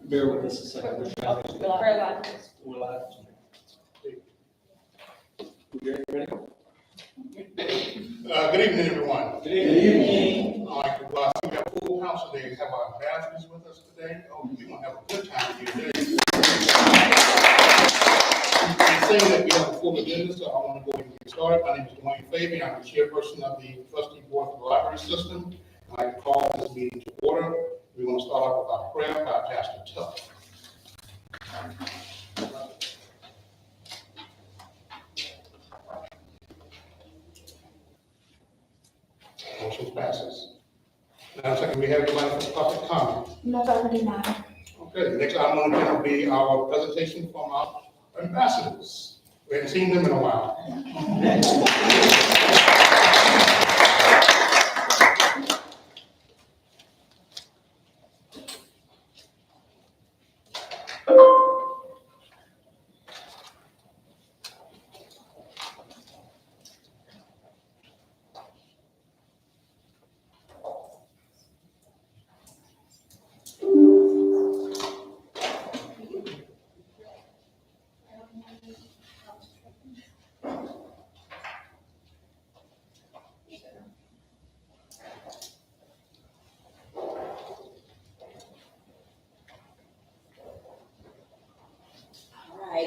Bear with us a second. We're live. Ready? Good evening, everyone. Good evening. All right, well, I see we have a full house today. We have our ambassadors with us today. Oh, we're gonna have a good time here today. I'm saying that we have a full agenda, so I want to go ahead and get started. My name is Dwayne Fabian. I'm the chairperson of the trustee board for the library system. I'd like to call this meeting to order. We want to start off with our prayer by Pastor Tuck. Motion passes. Now, second, we have anybody for public comment? No, already not. Okay, the next item on the agenda will be our presentation from our ambassadors. We haven't seen them in a while.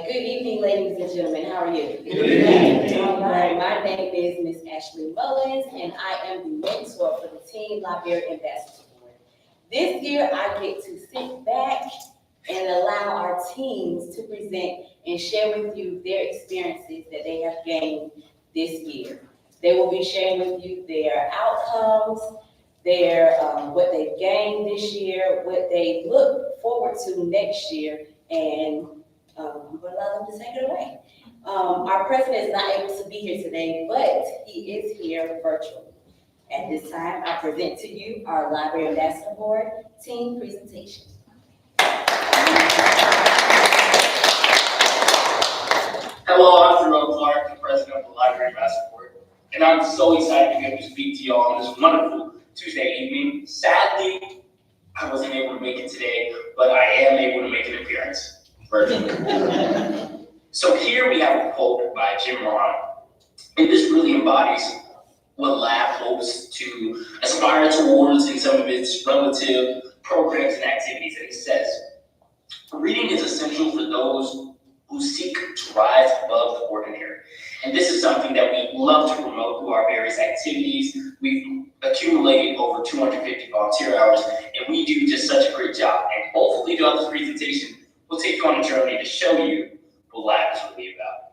Good evening, ladies and gentlemen. How are you? Good evening. All right, my name is Miss Ashley Mullins, and I am the mentor for the Teen Library Ambassador Board. This year, I get to sit back and allow our teams to present and share with you their experiences that they have gained this year. They will be sharing with you their outcomes, their what they've gained this year, what they look forward to next year, and I'm going to allow them to take it away. Our president is not able to be here today, but he is here virtually. At this time, I present to you our Library Ambassador Board team presentation. Hello, I'm Jerome Clark, the president of the Library Ambassador Board, and I'm so excited to be able to speak to you all on this wonderful Tuesday evening. Sadly, I wasn't able to make it today, but I am able to make an appearance. So here we have a quote by Jim Rohn, and this really embodies what Lab hopes to aspire towards in some of its relative programs and activities. And he says, reading is essential for those who seek to rise above the ordinary. And this is something that we love to promote through our various activities. We've accumulated over 250 volunteer hours, and we do just such a great job. And hopefully throughout this presentation, we'll take you on a journey to show you what Lab is really about.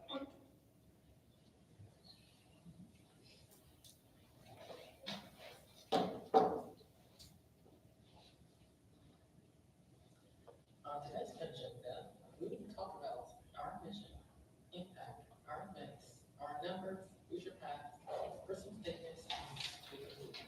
Today's agenda, we will talk about our mission, impact, our events, our numbers, future paths, personal statements, and speaker movement.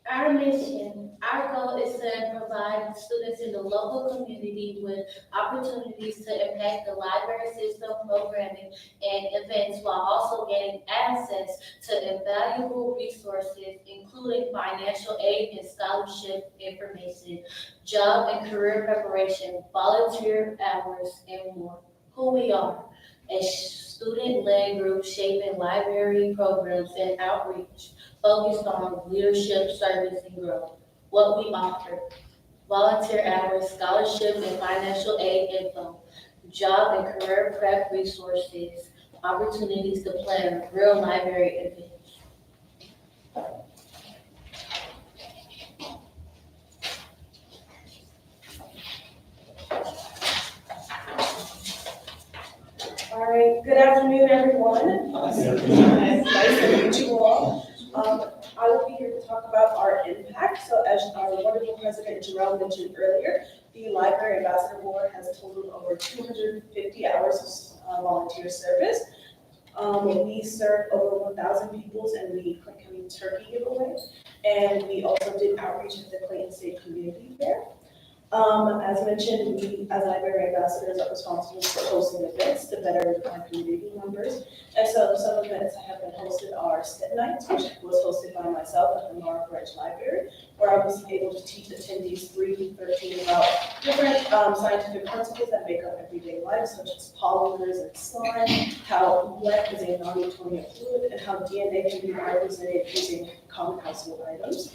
Our mission, our goal is to provide students in the local community with opportunities to impact the library system, programming, and events while also gaining access to invaluable resources, including financial aid and scholarship information, job and career preparation, volunteer hours, and more. Who we are, a student-led group shaping library programs and outreach, focused on leadership, service, and growth. What we offer: volunteer hours, scholarship and financial aid info, job and career prep resources, opportunities to plan real library events. All right, good afternoon, everyone. Nice to meet you all. I will be here to talk about our impact. So as our wonderful President Jerome mentioned earlier, the Library Ambassador Board has totaled over 250 hours of volunteer service. We served over 1,000 people in the Clayton turkey giveaway, and we also did outreach at the Clayton State Community Fair. As mentioned, we, as library ambassadors, are responsible for hosting events to better our community members. And so some events that have been hosted are STEM Nights, which was hosted by myself at the Mara Branch Library, where I was able to teach attendees 3 through 13 about different scientific principles that make up everyday life, such as polymers and slime, how lead is a non-Newtonian fluid, and how DNA can be represented using common household items.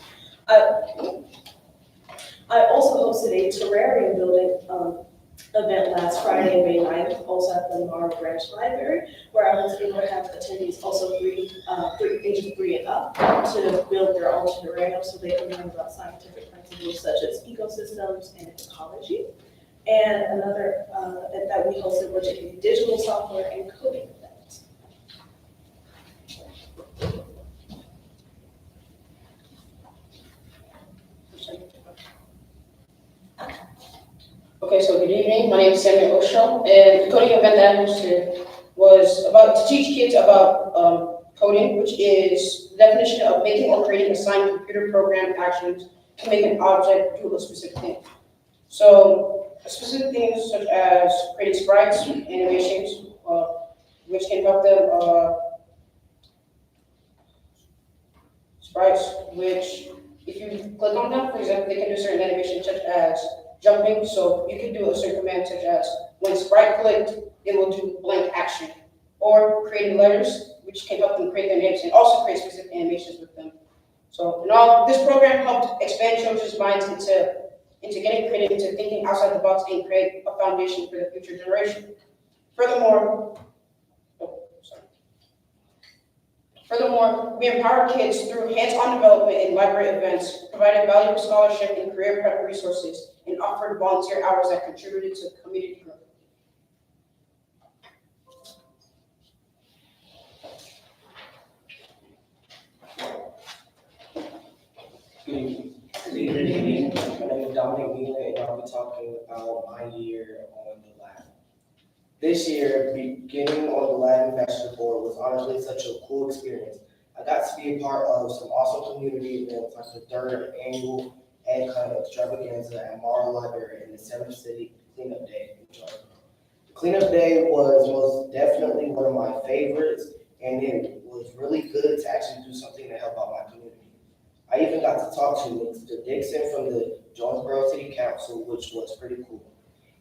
I also hosted a terrarium building event last Friday, May 9th, also at the Mara Branch Library, where I was able to have attendees also ages 3 and up to build their own terrarium so they can learn about scientific principles such as ecosystems and ecology. And another event that we hosted was a digital software and coding event. Okay, so good evening. My name is Samuel Osho, and the coding event that I hosted was about to teach kids about coding, which is the definition of making or creating assigned computer program actions to make an object do a specific thing. So specific things such as creating sprites, animations, which can help them sprites, which if you click on them, for example, they can do certain animations such as jumping. So you can do a certain command such as when sprite clicked, it will do blank action. Or creating letters, which can help them create their names and also create specific animations with them. So in all, this program helped expand children's minds into getting creative, into thinking outside the box and create a foundation for the future generation. Furthermore, we empower kids through hands-on development and library events, provided valuable scholarship and career prep resources, and offered volunteer hours that contributed to community growth. Good evening. My name is Dominic Wheeler, and I'll be talking about my year on the lab. This year, beginning on the Lab Ambassador Board was honestly such a cool experience. I got to be a part of some awesome community events like the 3rd annual Ed Hunt Extravaganza at Mara Library and the 7th City Cleanup Day in Georgia. The Cleanup Day was most definitely one of my favorites, and it was really good to actually do something to help out my community. I even got to talk to Mr. Dixon from the Jonesboro City Council, which was pretty cool.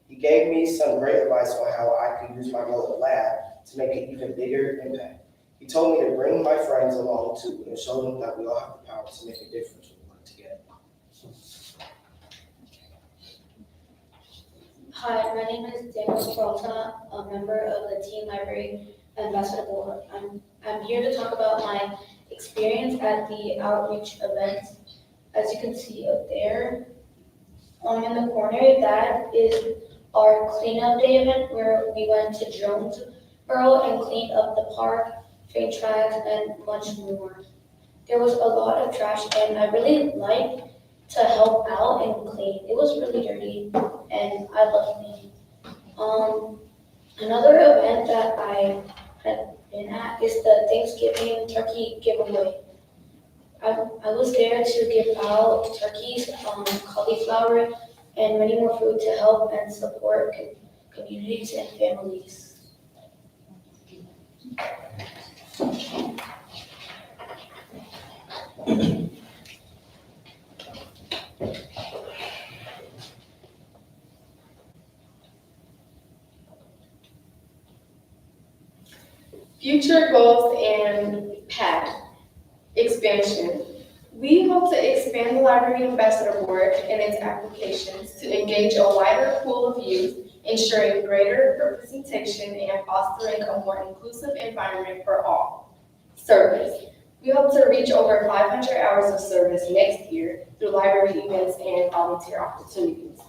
He gave me some great advice on how I could use my role at lab to make an even bigger impact. He told me to bring my friends along too and show them that we all have the power to make a difference when we work together. Hi, my name is Daniel Peralta, a member of the Teen Library Ambassador Board. I'm here to talk about my experience at the outreach event. As you can see up there, in the corner, that is our cleanup day event where we went to Jonesboro and cleaned up the park, train tracks, and much more. There was a lot of trash, and I really liked to help out and clean. It was really dirty, and I love cleaning. Another event that I had been at is the Thanksgiving turkey giveaway. I was there to give out turkeys, cauliflower, and many more food to help and support communities and families. Future goals and path expansion. We hope to expand the Library Ambassador Board and its applications to engage a wider pool of youth, ensuring greater representation and fostering a more inclusive environment for all. Service. We hope to reach over 500 hours of service next year through library events and volunteer opportunities.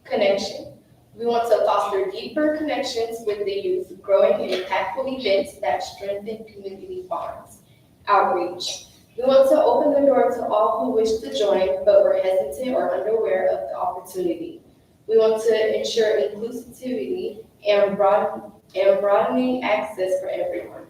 Connection. We want to foster deeper connections with the youth, growing in impactful events that strengthen community bonds. Outreach. We want to open the door to all who wish to join but were hesitant or unaware of the opportunity. We want to ensure inclusivity and broadening access for everyone.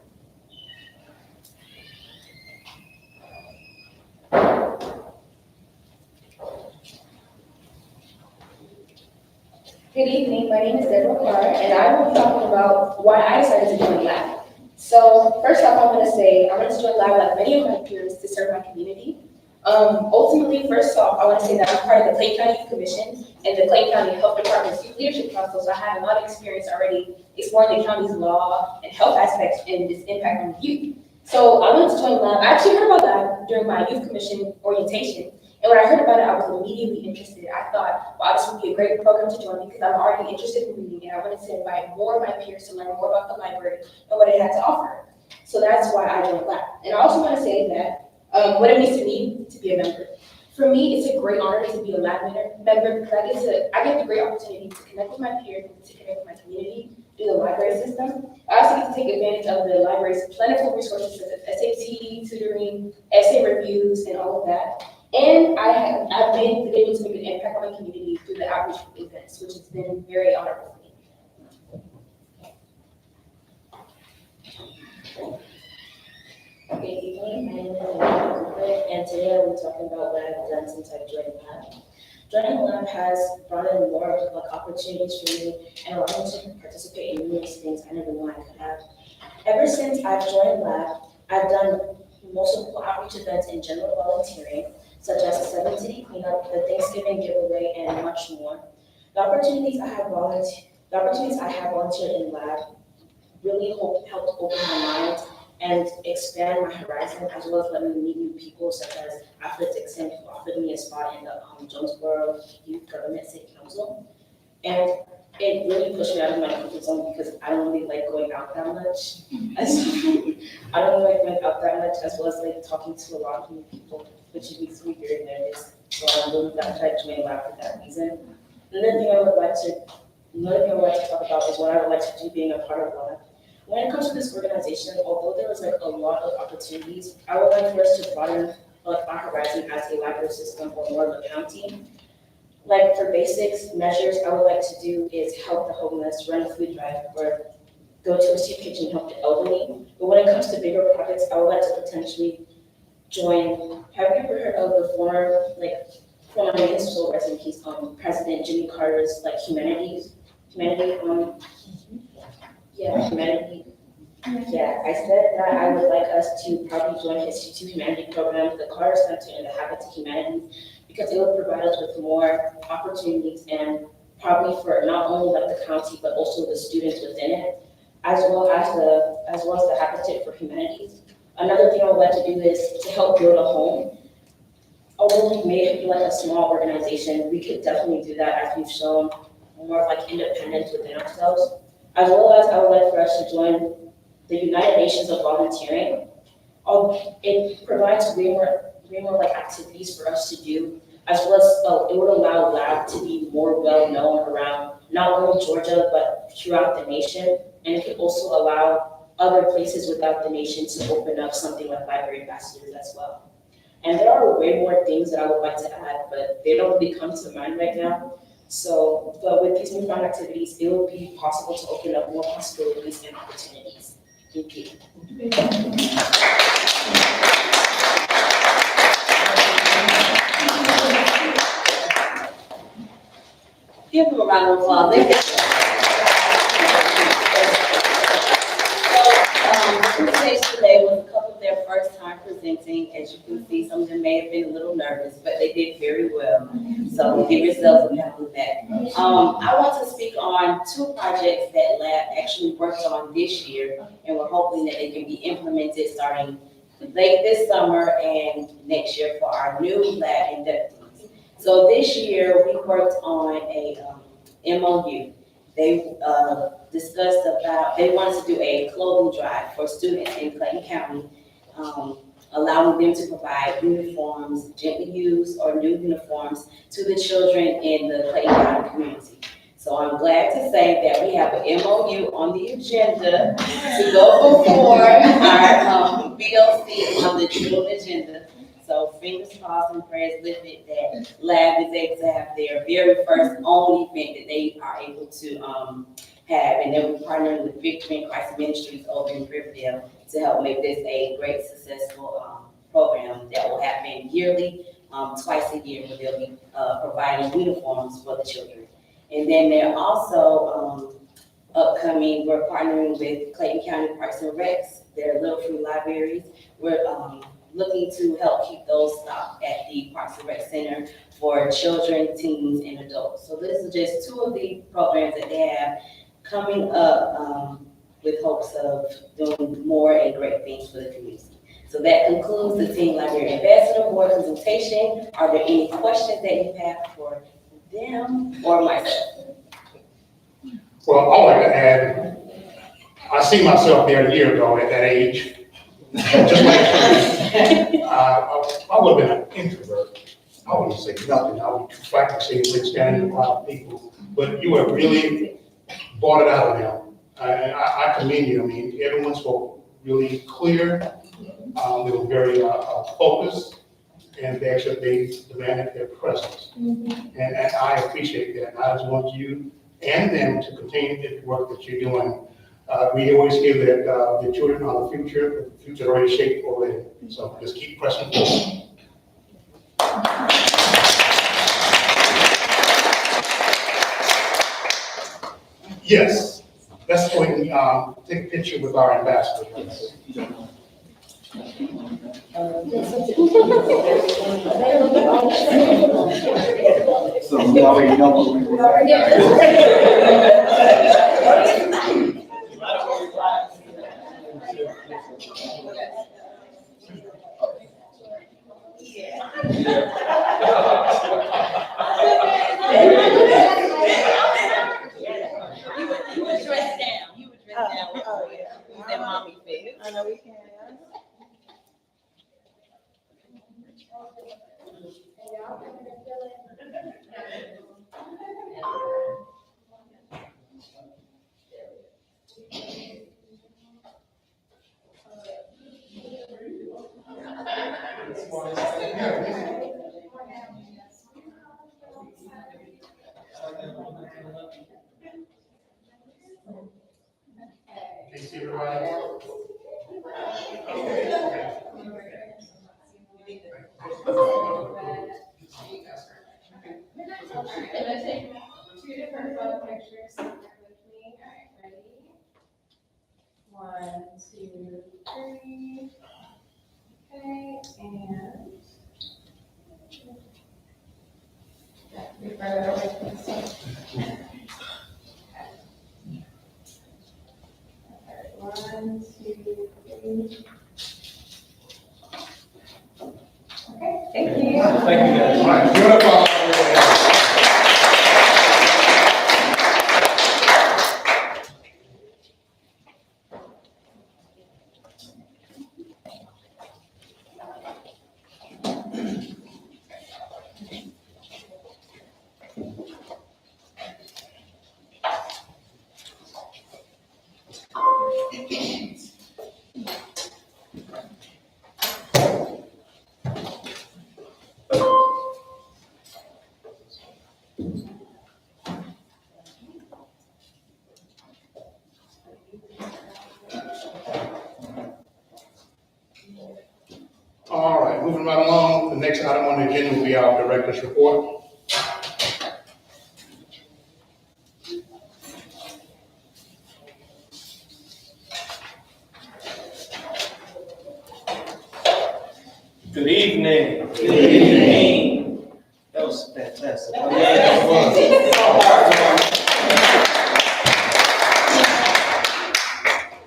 Good evening, my name is Deborah Carr, and I will be talking about why I decided to join Lab. So first off, I want to say I wanted to join Lab like many of my peers to serve my community. Ultimately, first off, I want to say that I'm part of the Clayton County Youth Commission and the Clayton County Health Department's Youth Leadership Council, so I have a lot of experience already exploring the county's law and health aspects and its impact on youth. So I wanted to join Lab. I actually heard about Lab during my Youth Commission orientation. And when I heard about it, I was immediately interested. I thought, wow, this would be a great program to join because I'm already interested in reading and I wanted to invite more of my peers to learn more about the library and what it had to offer. So that's why I joined Lab. And I also want to say that what it means to me to be a member. For me, it's a great honor to be a Lab member because I get the great opportunity to connect with my peers, to connect with my community through the library system. I also get to take advantage of the library's plentiful resources such as SAT, tutoring, essay reviews, and all of that. And I've been able to make an impact on my community through the outreach events, which has been very honorable for me. Good evening, my name is Elizabeth, and today we're talking about what I've done since I've joined Lab. Joining Lab has brought in more opportunities for me and allowed me to participate in numerous things I never knew I could have. Ever since I've joined Lab, I've done multiple outreach events and general volunteering, such as the 7 City Cleanup, the Thanksgiving giveaway, and much more. The opportunities I have volunteered in Lab really helped open my mind and expand my horizon, as well as let me meet new people, such as Affleck Dixon, who offered me a spot in the Jonesboro Youth Government City Council. And it really pushed me out of my comfort zone because I don't really like going out that much. I don't really like going out that much, as well as like talking to a lot of new people, which makes me very nervous. So I'm really glad I joined Lab for that reason. Another thing I would like to talk about is what I would like to do being a part of Lab. When it comes to this organization, although there was like a lot of opportunities, I would like for us to broaden our horizon as a library system or more of a county. Like for basics measures, I would like to do is help the homeless, run a food drive, or go to a soup kitchen and help the elderly. But when it comes to bigger projects, I would like to potentially join. Have you ever heard of the former municipal rest in peace, President Jimmy Carter's like humanity. Yeah, I said that I would like us to probably join his two humanity programs, the Carter Center and the Habit to Humanities, because it would provide us with more opportunities and probably for not only like the county but also the students within it, as well as the Habitat for Humanities. Another thing I would like to do is to help build a home. Although we may be like a small organization, we could definitely do that as we've shown more of like independence within ourselves. As well as I would like for us to join the United Nations of Volunteering. It provides way more like activities for us to do, as well as it would allow Lab to be more well known around not only Georgia but throughout the nation, and it could also allow other places without the nation to open up something like library ambassadors as well. And there are way more things that I would like to add, but they don't really come to mind right now. So, but with these newfound activities, it will be possible to open up more possibilities and opportunities. Thank you. Give them a round of applause. Trustees today was a couple of their first time presenting. As you can see, some of them may have been a little nervous, but they did very well. So give yourselves a pat on the back. I want to speak on 2 projects that Lab actually worked on this year, and we're hoping that they can be implemented starting late this summer and next year for our new Lab inductees. So this year we worked on a MOU. They discussed about, they wanted to do a clothing drive for students in Clayton County, allowing them to provide uniforms, gently used or new uniforms to the children in the Clayton County community. So I'm glad to say that we have an MOU on the agenda to go before our BOC on the June agenda. So fingers crossed and prayers lifted that Lab is able to have their very first own event that they are able to have. And then we're partnering with Victory in Christ Ministries over in Riverdale to help make this a great, successful program that will happen yearly, twice a year, where they'll be providing uniforms for the children. And then they're also, upcoming, we're partnering with Clayton County Parks and Recs, their Little Free Libraries. We're, looking to help keep those stocked at the Parks and Rec Center for children, teens, and adults. So this is just two of the programs that they have coming up, with hopes of doing more and great things for the community. So that concludes the Teen Library Ambassador Board presentation. Are there any questions that you have for them or myself? Well, I would like to add, I see myself there a year ago at that age. Just like I would have been an introvert. I wouldn't say nothing. I would practicing standing in front of people. But you have really brought it out of them. I commend you. I mean, everyone spoke really clear. They were very focused, and they demanded their presence. And I appreciate that. And I just want you and them to continue the work that you're doing. We always hear that the children are the future is already shaped already. So just keep pressing forward. Yes, let's go ahead and take a picture with our ambassador. So we already know what we You were dressed down. You were dressed down. Oh, yeah. That mommy fit. I know we can. Can you see everybody? And I take two different photo pictures with me. All right, ready? 1, 2, 3. Okay, and. Be further away from the sun. All right, 1, 2, 3. Okay, thank you. Thank you, guys. All right, beautiful. All right, moving right along, the next item on the agenda will be our director's report. Good evening. Good evening. That was fantastic.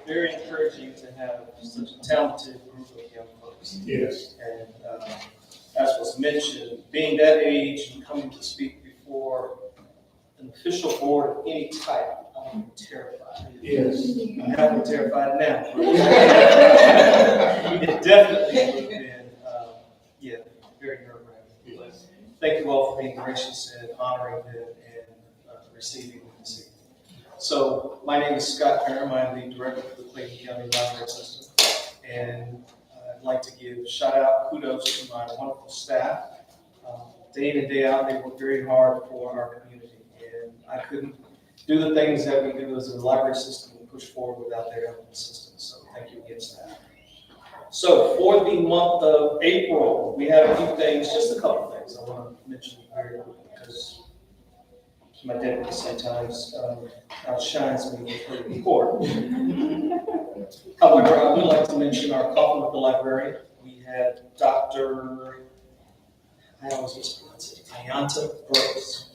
Very encouraging to have such a talented group of young folks. Yes. And as was mentioned, being that age and coming to speak before an official board of any type, I'm terrified. Yes. I'm happily terrified now. It definitely would have been, very nerve-wracking. But thank you all for being gracious and honoring them and receiving them this evening. So my name is Scott Parham. I'm the director of the Clayton County Library System. And I'd like to give kudos to my wonderful staff. Day in and day out, they work very hard for our community. And I couldn't do the things that we do as a library system and push forward without their help and assistance. So thank you again, staff. So for the month of April, we have a few things, just a couple things I want to mention very quickly because My deputy sometimes outshines me with her report. However, I would like to mention our coffee with the librarian. We had Dr. I always mispronounce it, Ayanta Brooks.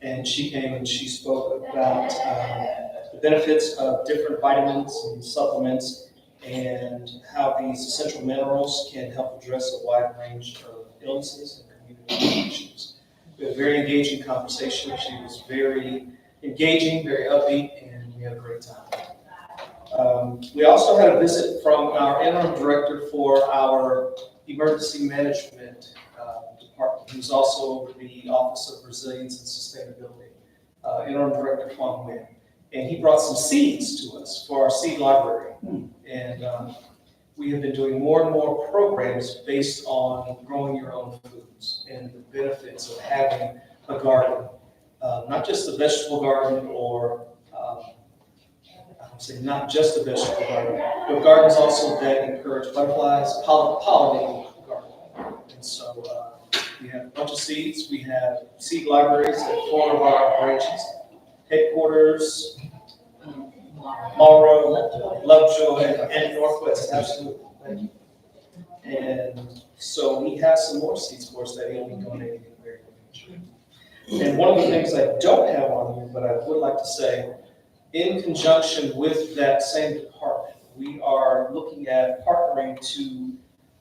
And she came and she spoke about the benefits of different vitamins and supplements and how these essential minerals can help address a wide range of illnesses and community issues. We had a very engaging conversation. She was very engaging, very upbeat, and we had a great time. We also had a visit from our interim director for our emergency management department, who's also over the Office of Resilience and Sustainability, interim director Huang Nguyen. And he brought some seeds to us for our seed library. And we have been doing more and more programs based on growing your own foods and the benefits of having a garden, not just a vegetable garden or I would say not just a vegetable garden, but gardens also that encourage butterflies, pollinating garden. And so we have a bunch of seeds. We have seed libraries at 4 of our branches, headquarters, Marlboro, Lovejoy, and Northwest, absolutely. Thank you. And so we have some more seeds for us that we'll be donating in the very near future. And one of the things I don't have on here, but I would like to say, in conjunction with that same department, we are looking at partnering to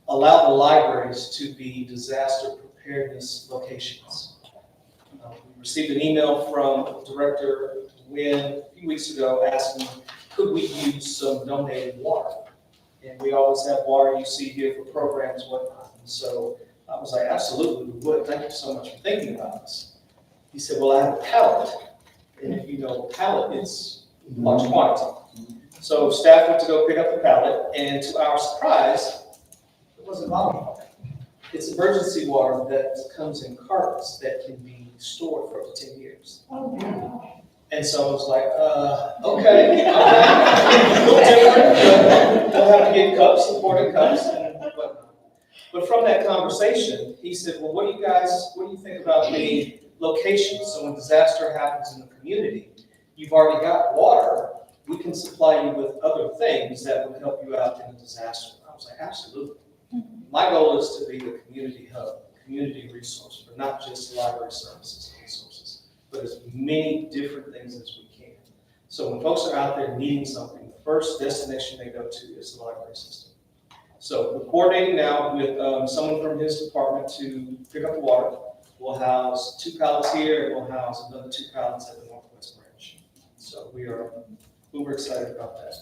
allow the libraries to be disaster preparedness locations. We received an email from Director Nguyen a few weeks ago asking, could we use some donated water? And we always have water you see here for programs, whatnot. And so I was like, absolutely, we would. Thank you so much for thinking about this. He said, well, I have a pallet. And if you know a pallet, it's large quantity. So staff went to go pick up the pallet, and to our surprise, it wasn't bottled water. It's emergency water that comes in cartons that can be stored for up to 10 years. And so I was like, okay, all right. A little different, but we'll have to get cups, supporting cups, and whatnot. But from that conversation, he said, well, what do you think about the location? So when disaster happens in the community, you've already got water, we can supply you with other things that would help you out in a disaster. I was like, absolutely. My goal is to be the community hub, community resource for not just library services and resources, but as many different things as we can. So when folks are out there needing something, the first destination they go to is the library system. So we're coordinating now with someone from his department to pick up the water. We'll house 2 pallets here, and we'll house another 2 pallets at the Northwest branch. So we are uber excited about that.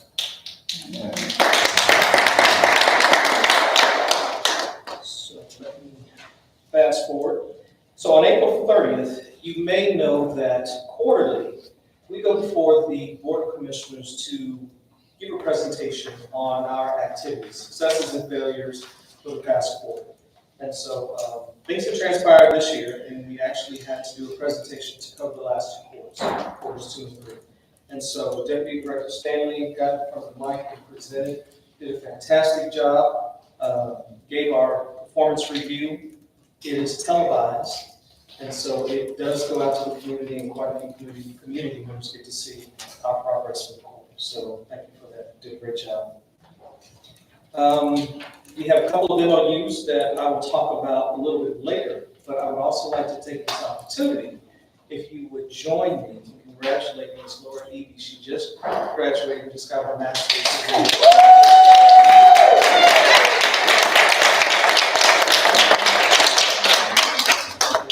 So let me fast forward. So on April 30th, you may know that quarterly, we go before the Board of Commissioners to give a presentation on our activities, successes and failures for the past quarter. And so things have transpired this year, and we actually had to do a presentation to cover the last 2 quarters, quarters 2 and 3. And so Deputy Director Stanley got in front of the mic and presented, did a fantastic job, gave our performance review. It is televised, and so it does go out to the community, and quite a few community members get to see our progress with the quarter. So thank you for that. You did a great job. We have a couple of MOUs that I will talk about a little bit later, but I would also like to take this opportunity, if you would join me in congratulating Ms. Laura Evie. She just graduated and just got her master's degree.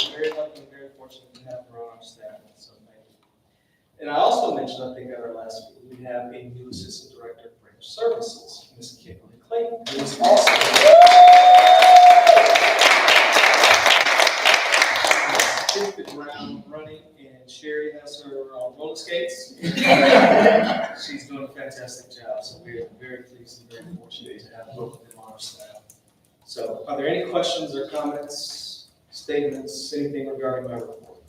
We're very lucky and very fortunate to have her on our staff, so thank you. And I also mentioned, I think at our last meeting, we have a new assistant director of branch services, Ms. Kimberly Clayton, who is also hit the ground running, and Sherry has her roller skates. She's doing a fantastic job, so we're very pleased and very fortunate to have both of them on our staff. So are there any questions or comments, statements, anything regarding my report?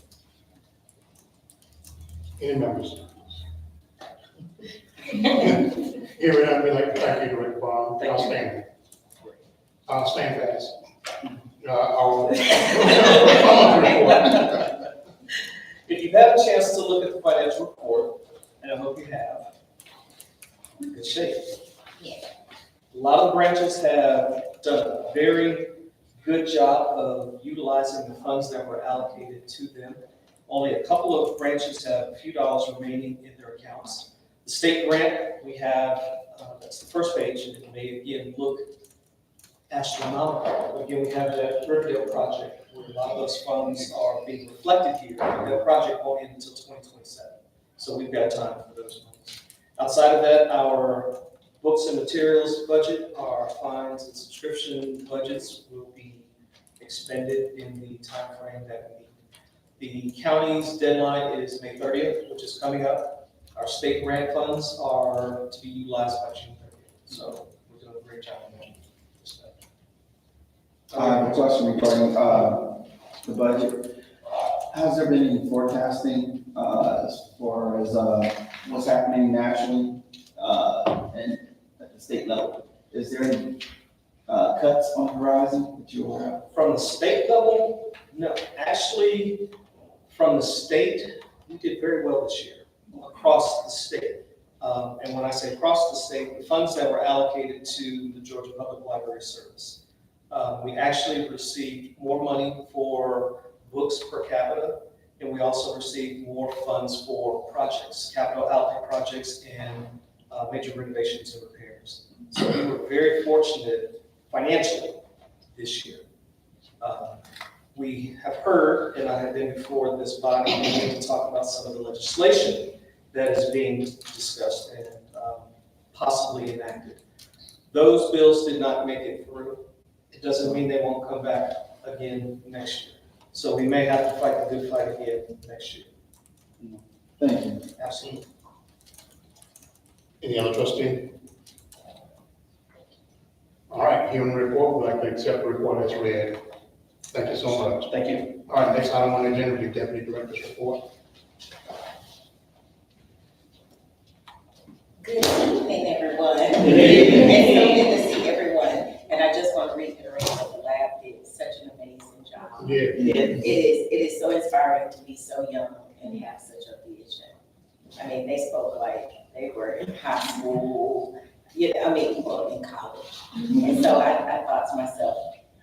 Any members? Here we are, we like to thank you, Director Bond. Outstanding. Stand fast. I'll report. If you've had a chance to look at the financial report, and I hope you have, good shape. Yeah. A lot of the branches have done a very good job of utilizing the funds that were allocated to them. Only a couple of branches have a few dollars remaining in their accounts. The state grant, we have, that's the first page, and it may again look astronomical. Again, we have the Riverdale project, where a lot of those funds are being reflected here. That project won't end until 2027, so we've got time for those funds. Outside of that, our books and materials budget, our fines and subscription budgets will be expended in the timeframe that we need. The county's deadline is May 30th, which is coming up. Our state grant funds are to be utilized by June 30th, so we're doing a great job on that. I have a question regarding the budget. Has there been any forecasting as far as what's happening nationally and at the state level? Is there any cuts on the horizon that you're aware of? From the state level, no. Actually, from the state, we did very well this year across the state. And when I say across the state, the funds that were allocated to the Georgia Public Library Service, we actually received more money for books per capita, and we also received more funds for projects, capital outlay projects, and major renovations and repairs. So we were very fortunate financially this year. We have heard, and I have been before this body to talk about some of the legislation that is being discussed and possibly enacted. Those bills did not make it through. It doesn't mean they won't come back again next year. So we may have to fight the good fight again next year. Thank you. Absolutely. Any other trustee? All right, hearing the report, we'd like to accept the report as read. Thank you so much. Thank you. All right, next item on the agenda, the Deputy Director's report. Good evening, everyone. It's so good to see everyone. And I just want to reiterate that the lab did such an amazing job. Yeah. It is so inspiring to be so young and have such a vision. I mean, they spoke like they were in high school, well, in college. And so I thought to myself,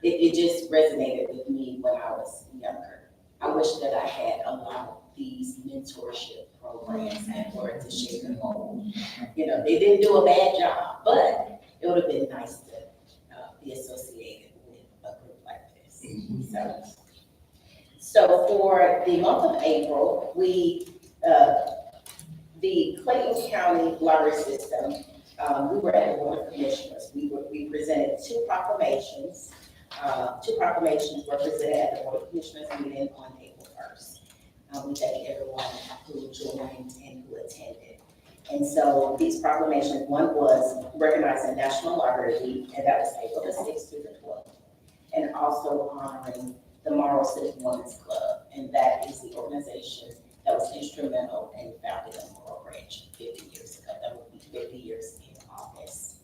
it just resonated with me when I was younger. I wish that I had a lot of these mentorship programs in order to shape and mold. They didn't do a bad job, but it would have been nice to be associated with a group like this. So for the month of April, the Clayton County Library System, we were at the Board of Commissioners. We presented two proclamations. Two proclamations were presented at the Board of Commissioners meeting on April 1st. We thank everyone who joined and who attended. And so these proclamations, one was recognizing National Library Week, and that was April the 6th through the 12th. And also honoring the Morrow City Women's Club, and that is the organization that was instrumental in founding the Morrow Branch 50 years ago. That will be 50 years in August.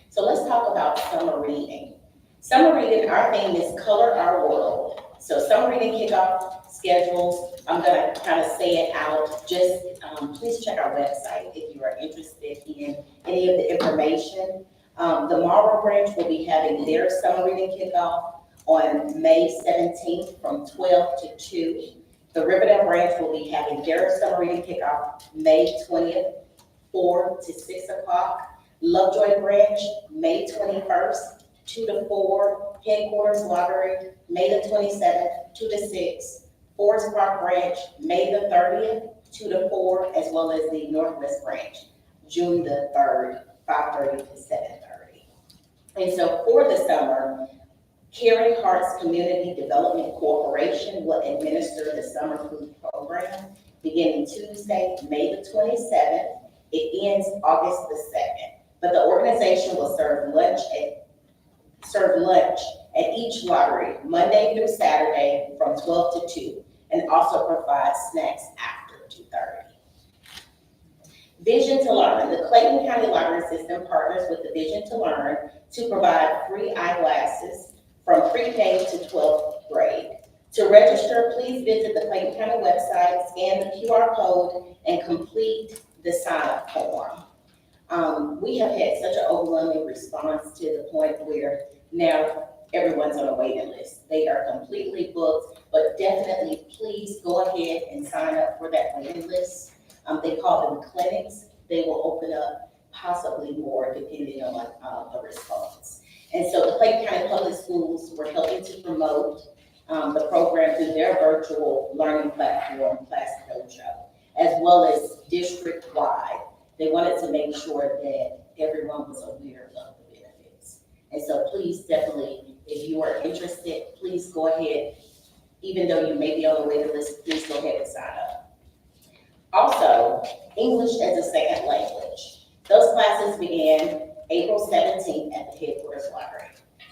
So let's talk about summer reading. Summer reading, our theme is Color Our World. So summer reading kickoff schedules, I'm gonna kind of say it out. Just please check our website if you are interested in any of the information. The Morrow Branch will be having their summer reading kickoff on May 17th from 12 to 2. The Riverdale Branch will be having their summer reading kickoff May 20th, 4 to 6 o'clock. Lovejoy Branch, May 21st, 2 to 4. Headquarters Library, May the 27th, 2 to 6. Forest Park Branch, May the 30th, 2 to 4, as well as the Northwest Branch, June the 3rd, 5:30 to 7:30. And so for the summer, Caring Hearts Community Development Corporation will administer the summer food program beginning Tuesday, May the 27th. It ends August the 2nd. But the organization will serve lunch at each library Monday through Saturday from 12 to 2, and also provide snacks after 2:30. Vision to Learn. The Clayton County Library System partners with the Vision to Learn to provide free eyeglasses from pre-K to 12th grade To register, please visit the Clayton County website, scan the QR code, and complete the sign-up form. We have had such an overwhelming response to the point where now everyone's on a waiting list. They are completely booked, but definitely please go ahead and sign up for that waiting list. They call them clinics. They will open up possibly more depending on the response. And so the Clayton County Public Schools were helping to promote the program through their virtual learning platform, Class Dojo, as well as district-wide. They wanted to make sure that everyone was aware of the benefits. And so please definitely, if you are interested, please go ahead, even though you may be on the waiting list, please go ahead and sign up. Also, English as a second language. Those classes began April 17th at the headquarters library.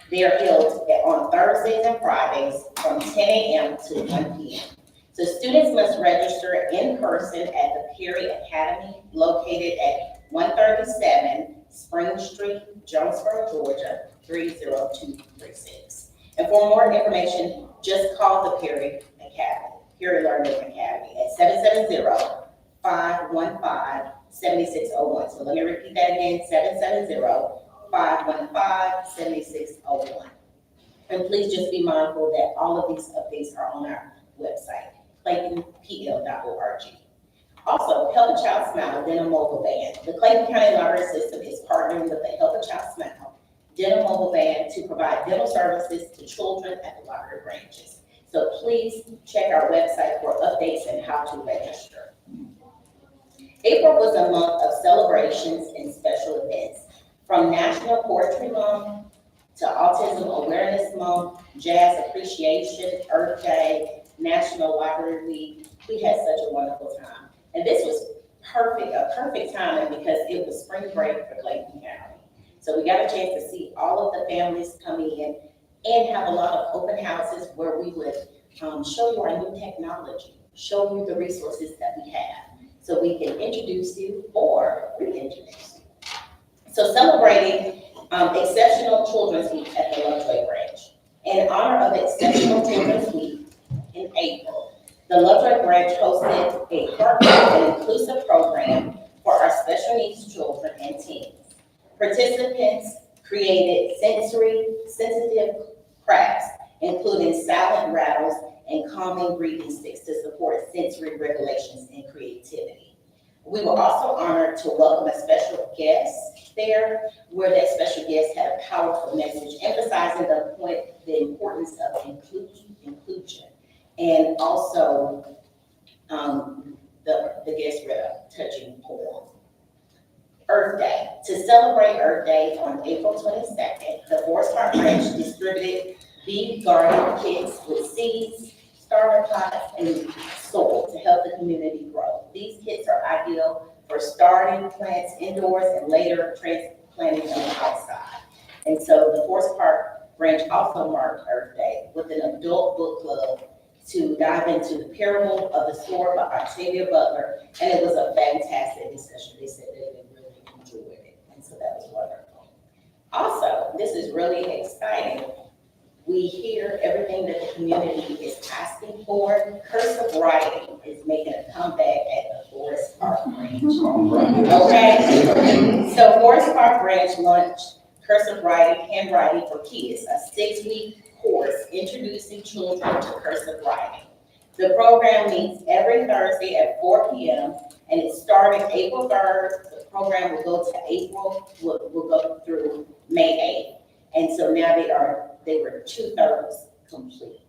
They are held on Thursdays and Fridays from 10 a.m. to 1 p.m. So students must register in person at the Perry Academy located at 137 Spring Street, Jonesboro, Georgia, 30236. And for more information, just call the Perry Academy, Perry Learning Academy at 770-515-7601. So let me repeat that again, 770-515-7601. And please just be mindful that all of these updates are on our website, claytonpl.org. Also, Help a Child Smile Dental Mobile Van. The Clayton County Library System is partnering with the Help a Child Smile Dental Mobile Van to provide dental services to children at the library branches. So please check our website for updates and how to register. April was a month of celebrations and special events, from National Poetry Month to Autism Awareness Month, Jazz Appreciation, Earth Day, National Library Week. We had such a wonderful time. And this was a perfect timing because it was spring break for Clayton County. So we got a chance to see all of the families come in and have a lot of open houses where we would show you our new technology, show you the resources that we have, so we can introduce you or reintroduce you. So celebrating Exceptional Children's Week at the Lovejoy Branch. In honor of Exceptional Children's Week in April, the Lovejoy Branch hosted a heartfelt and inclusive program for our special needs children and teens. Participants created sensitive crafts, including silent rattles and calming breathing sticks to support sensory regulations and creativity. We were also honored to welcome a special guest there, where that special guest had a powerful message emphasizing the importance of inclusion. And also, the guest read a touching poem. Earth Day. To celebrate Earth Day on April 22nd, the Forest Park Branch distributed bee garden kits with seeds, starter pots, and soil to help the community grow. These kits are ideal for starting plants indoors and later transplanting them outside. And so the Forest Park Branch also marked Earth Day with an adult book club to dive into the Parable of the Sword by Octavia Butler, and it was a fantastic discussion. They said they really enjoyed it, and so that was wonderful. Also, this is really exciting. We hear everything that the community is asking for. Cursive writing is making a comeback at the Forest Park Branch. Okay, so Forest Park Branch launched cursive writing, handwriting for kids, a 6-week course introducing children to cursive writing. The program meets every Thursday at 4 p.m. and it started April 3rd. The program will go go through May 8th. And so now they were 2/3 complete.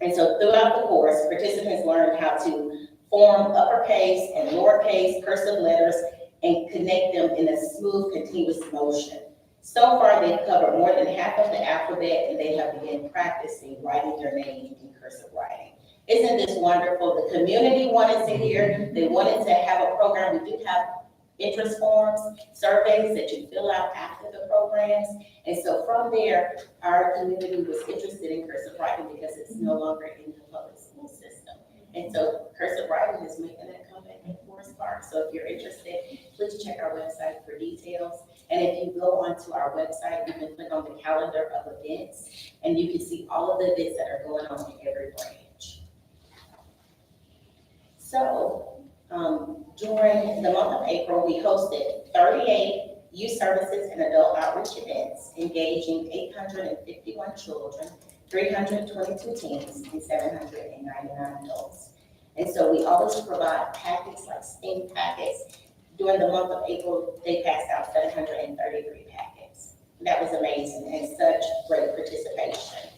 And so throughout the course, participants learned how to form uppercase and lowercase cursive letters and connect them in a smooth, continuous motion. So far, they've covered more than half of the alphabet, and they have begun practicing writing their name in cursive writing. Isn't this wonderful? The community wanted to hear. They wanted to have a program. We do have interest forms, surveys that you fill out after the programs. And so from there, our community was interested in cursive writing because it's no longer in the public school system. And so cursive writing is making that comeback in Forest Park. So if you're interested, please check our website for details. And if you go onto our website, you can click on the calendar of events, and you can see all of the events that are going on in every branch. So, during the month of April, we hosted 38 youth services and adult outreach events, engaging 851 children, 322 teens, and 799 adults. And so we always provide packets like STEAM packets. During the month of April, they passed out 733 packets. That was amazing and such great participation.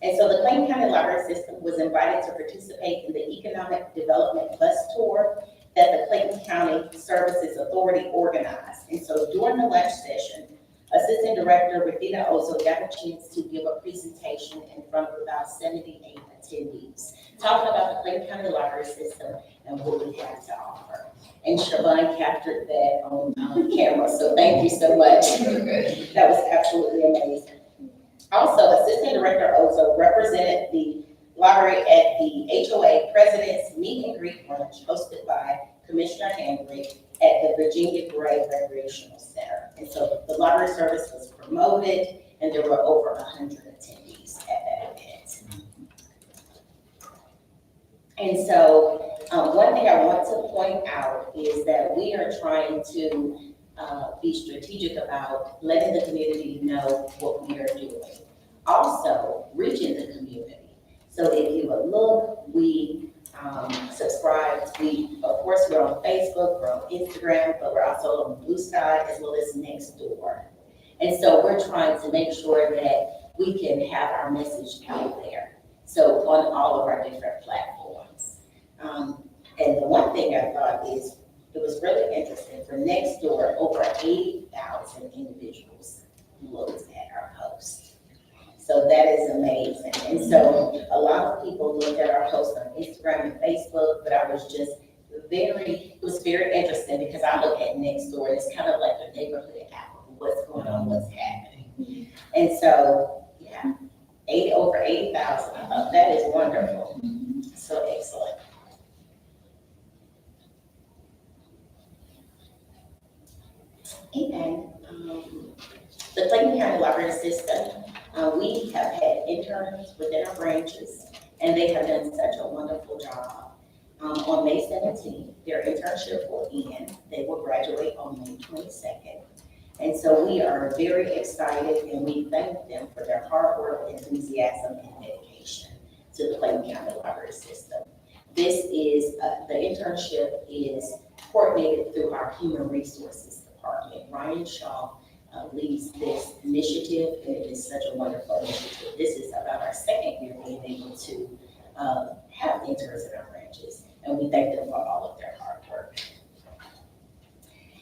And so the Clayton County Library System was invited to participate in the Economic Development Bus Tour that the Clayton County Services Authority organized. And so during the lunch session, Assistant Director Rafina Ozo got a chance to give a presentation in front of about 78 attendees, talking about the Clayton County Library System and what we have to offer. And Siobhan captured that on camera, so thank you so much. That was absolutely amazing. Also, Assistant Director Ozo represented the library at the HOA President's Meet and Greet Lunch hosted by Commissioner Henry at the Virginia Gray Recreational Center. And so the library service was promoted, and there were over 100 attendees at that event. And so one thing I want to point out is that we are trying to be strategic about letting the community know what we are doing. Also, reaching the community. So if you would look, we subscribe. Of course, we're on Facebook, we're on Instagram, but we're also on Blue Sky as well as Nextdoor. And so we're trying to make sure that we can have our message out there. So on all of our different platforms. And the one thing I thought is, it was really interesting. For Nextdoor, over 80,000 individuals looked at our post. So that is amazing. And so a lot of people looked at our posts on Instagram and Facebook, but I was just it was very interesting because I look at Nextdoor, and it's kind of like the neighborhood app of what's going on, what's happening. And so, yeah, over 80,000. I thought that is wonderful. So excellent. And the Clayton County Library System, we have had interns within our branches, and they have done such a wonderful job. On May 17th, their internship will end. They will graduate on May 22nd. And so we are very excited, and we thank them for their hard work, enthusiasm, and dedication to the Clayton County Library System. This is, the internship is coordinated through our Human Resources Department. Ryan Shaw leads this initiative, and it is such a wonderful initiative. This is about our second year being able to have interns in our branches, and we thank them for all of their hard work.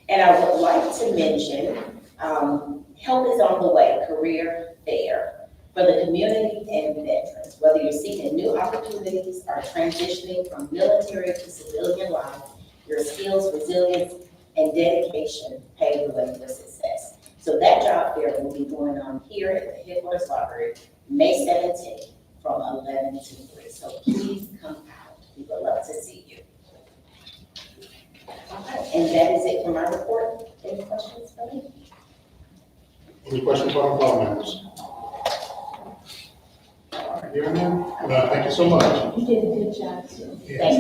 And I would like to mention, help is on the way, career fair for the community and veterans. Whether you're seeking new opportunities or transitioning from military to civilian life, your skills, resilience, and dedication pave the way for success. So that job fair will be going on here at the Headwaters Library, May 17th from 11 to 3. So please come out. We would love to see you. Okay, and that is it for my report. Any questions for me? Any questions from the board members? Hearing none, thank you so much. You did a good job, too. Yes.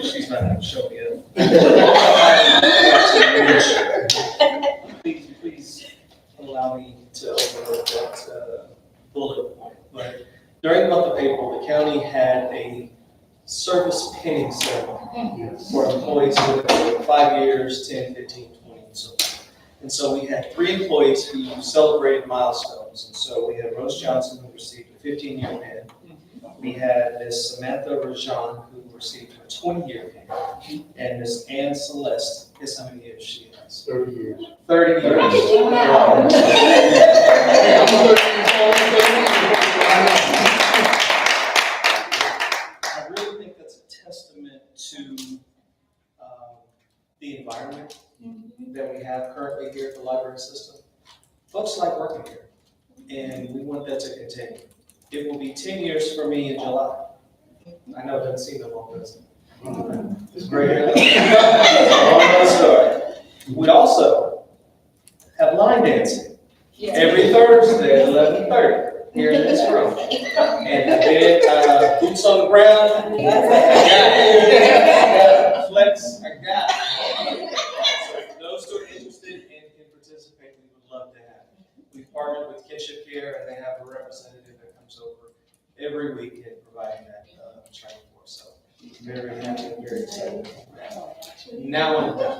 She's not going to show me it. Please allow me to overlook that bullet point. But during the month of April, the county had a service pinning ceremony for employees who have 5 years, 10, 15, 20, and so on. And so we had 3 employees who celebrated milestones. And so we had Rose Johnson, who received a 15-year pin. We had Ms. Samantha Rajan, who received her 20-year pin. And Ms. Ann Celeste, guess how many years she has? 30 years. 30 years. I really think that's a testament to the environment that we have currently here at the library system. Folks like working here, and we want that to continue. It will be 10 years for me in July, I know it doesn't seem that long, does it? It's great. It's a long another story. We also have line dancing every Thursday at 11:30 here in this room. And I did boots on the ground. I got flex. I got it. So if those who are interested in participating, we would love to have you. We partnered with Kinship Care, and they have a representative that comes over every week and providing that training for us. So very happy and very excited. Now I'm done.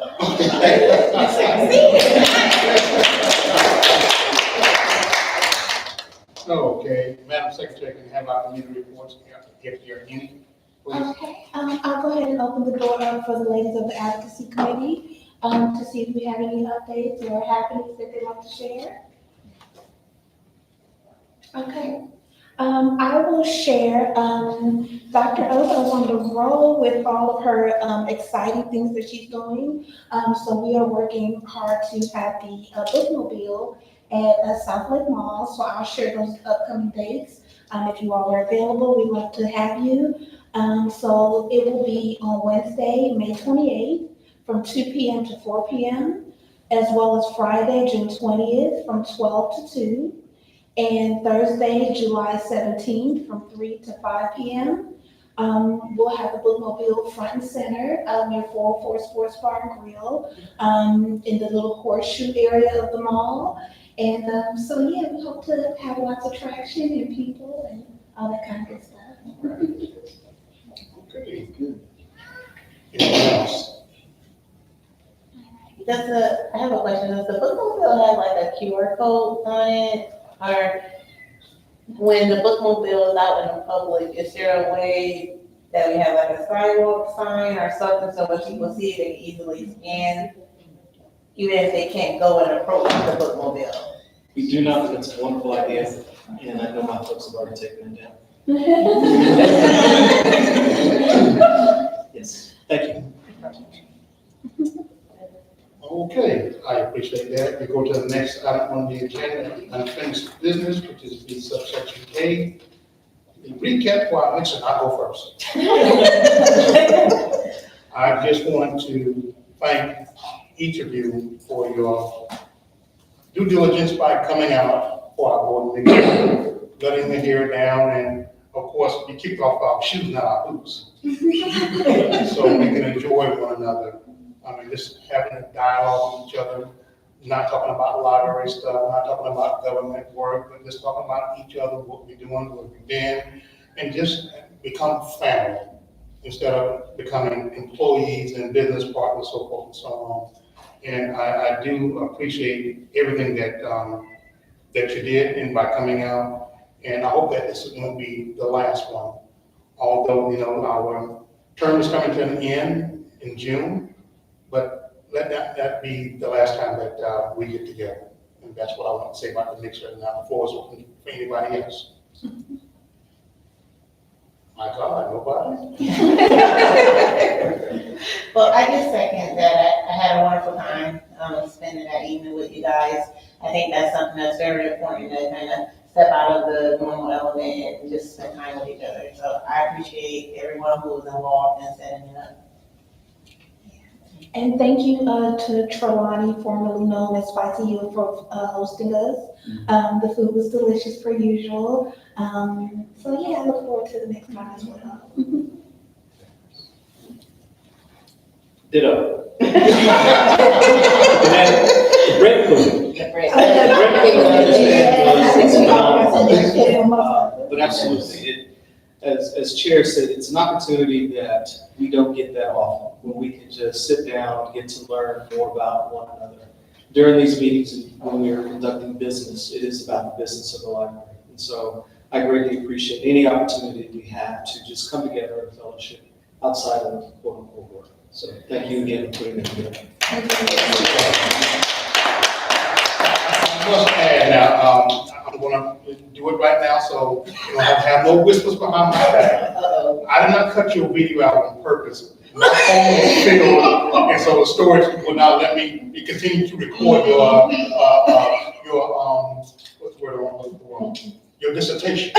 Okay, Madam Secretary, can you have our community reports if there are any, please? Okay, I'll go ahead and open the door up for the ladies of the advocacy committee, to see if we have any updates or happenings that they'd like to share. Okay, I will share, Dr. Oza is on the roll with all of her, exciting things that she's doing. So we are working hard to have the, bookmobile at South Lake Mall, so I'll share those upcoming dates. If you all are available, we'd love to have you. So it will be on Wednesday, May 28th, from 2 p.m. to 4 p.m., as well as Friday, June 20th, from 12 to 2. And Thursday, July 17th, from 3 to 5 p.m. We'll have the bookmobile front and center near 404 Sports Bar and Grill, in the little horseshoe area of the mall. And so yeah, we hope to have lots of traction and people and all that kind of good stuff. Okay, good. Anything else? I have a question. Does the bookmobile have like a QR code on it? Or when the bookmobile is out in the public, is there a way that we have like a sidewalk sign or something so when people see it, they can easily scan, even if they can't go and approach the bookmobile? We do not, but it's a wonderful idea, and I know my folks have already taken it down. Yes, thank you. Okay, I appreciate that. We go to the next item on the agenda, unfinished business, which is the subsection A. The recap, well, Nixon, I'll go first. I just want to thank each of you for your due diligence by coming out for our board meeting, letting the hair down, and of course, we kicked off our shoes, not our boots. So we can enjoy one another. I mean, just having a dialogue with each other, not talking about library stuff, not talking about government work, but just talking about each other, what we're doing, what we've been, and just become family instead of becoming employees and business partners, so forth and so on. And I do appreciate everything that that you did and by coming out. And I hope that this is going to be the last one. Although, you know, our term is coming to an end in June, but let that be the last time that we get together. And that's what I want to say about the mix right now. The floor is open for anybody else. My God, nobody? Well, I just second that. I had a wonderful time spending that evening with you guys. I think that's something that's very important to kind of step out of the normal element and just spend time with each other. So I appreciate everyone who was involved in setting it up. And thank you to Trelawney, formerly known as Spicy You, for hosting us. The food was delicious per usual. So yeah, I look forward to the next time as well. Ditto. And then the bread food. But absolutely, as Chair said, it's an opportunity that we don't get that often, when we can just sit down and get to learn more about one another. During these meetings, and when we are conducting business, it is about the business of the library. And so I greatly appreciate any opportunity we have to just come together and fellowship outside of quote unquote work. So thank you again for putting it together. I must add now, I'm gonna do it right now, so you don't have no whispers behind my back. I did not cut your video out on purpose. My phone was filled, and so the storage will not let me continue to record your what's the word I want to look for? Your dissertation.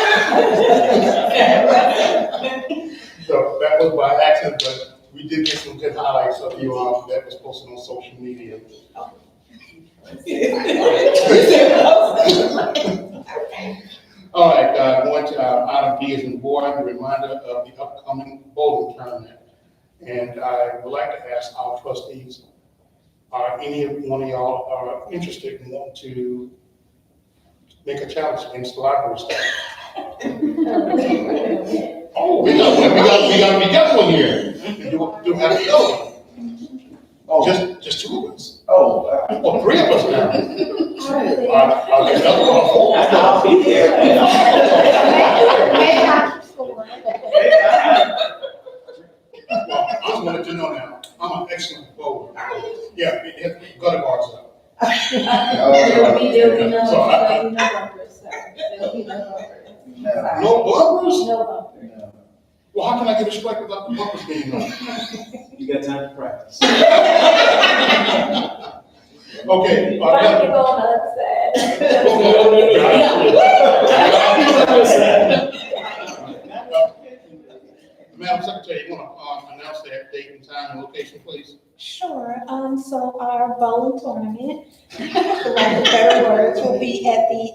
So that was by accident, but we did get some good highlights of you that was posted on social media. All right, going to item B is in board, a reminder of the upcoming bowling tournament. And I would like to ask our trustees, are any one of y'all are interested in wanting to make a challenge against the library staff? Oh, we got one here. Do have the other one. Oh, just two of us. Oh, well, three of us now. I'll get another one. I'll be there. I just wanted to know now, I'm an excellent bowler. Yeah, gutter bars up. There'll be no So bumpers, sir. There'll be no bumpers. no bumpers? No bumpers. Well, how can I get a strike without the bumpers being on? You got time to practice. Okay. Why don't you go on the other side? Madam Secretary, you want to announce that date and time and location, please? Sure, so our bowling tournament, for lack of better words, will be at the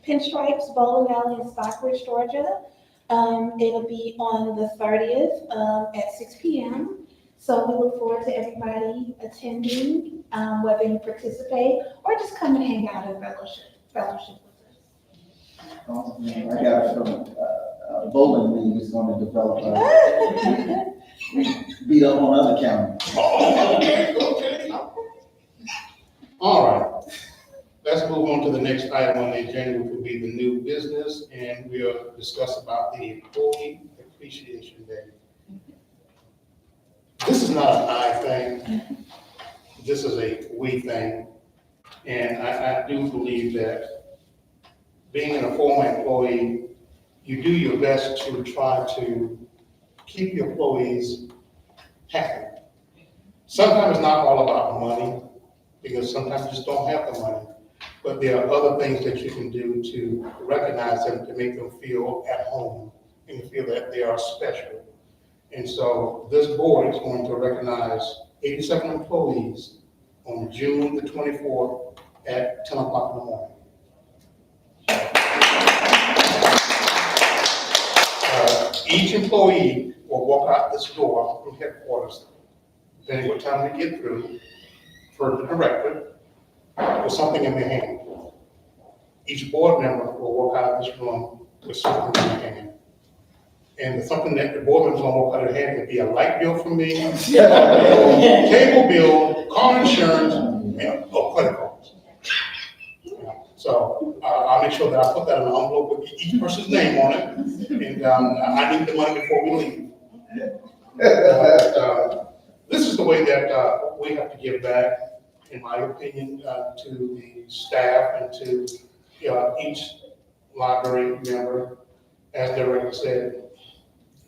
Pinstripes Bowling Alley in Stockbridge, Georgia. It'll be on the 30th at 6 p.m. So we look forward to everybody attending, whether you participate or just come and hang out and fellowship with us. Oh, man, I got a feeling, bowling league is going to develop, beat up on other counties. Okay. All right. Let's move on to the next item on the agenda, which will be the new business, and we'll discuss about the Employee Appreciation Day. This is not an I thing. This is a we thing. And I do believe that being a former employee, you do your best to try to keep your employees happy. Sometimes it's not all about money, because sometimes you just don't have the money. But there are other things that you can do to recognize them, to make them feel at home and feel that they are special. And so this board is going to recognize 87 employees on June the 24th at 10 o'clock in the morning. Each employee will walk out this door from headquarters, depending what time they get through, for the director, with something in their hand. Each board member will walk out of this room with something in their hand. And something that the board members will walk out of their hand could be a light bill from me, cable bill, car insurance, and credit cards. So I'll make sure that I put that in an envelope with each person's name on it, and I need the money before we leave. This is the way that we have to give back, in my opinion, to the staff and to each library member. As the director said,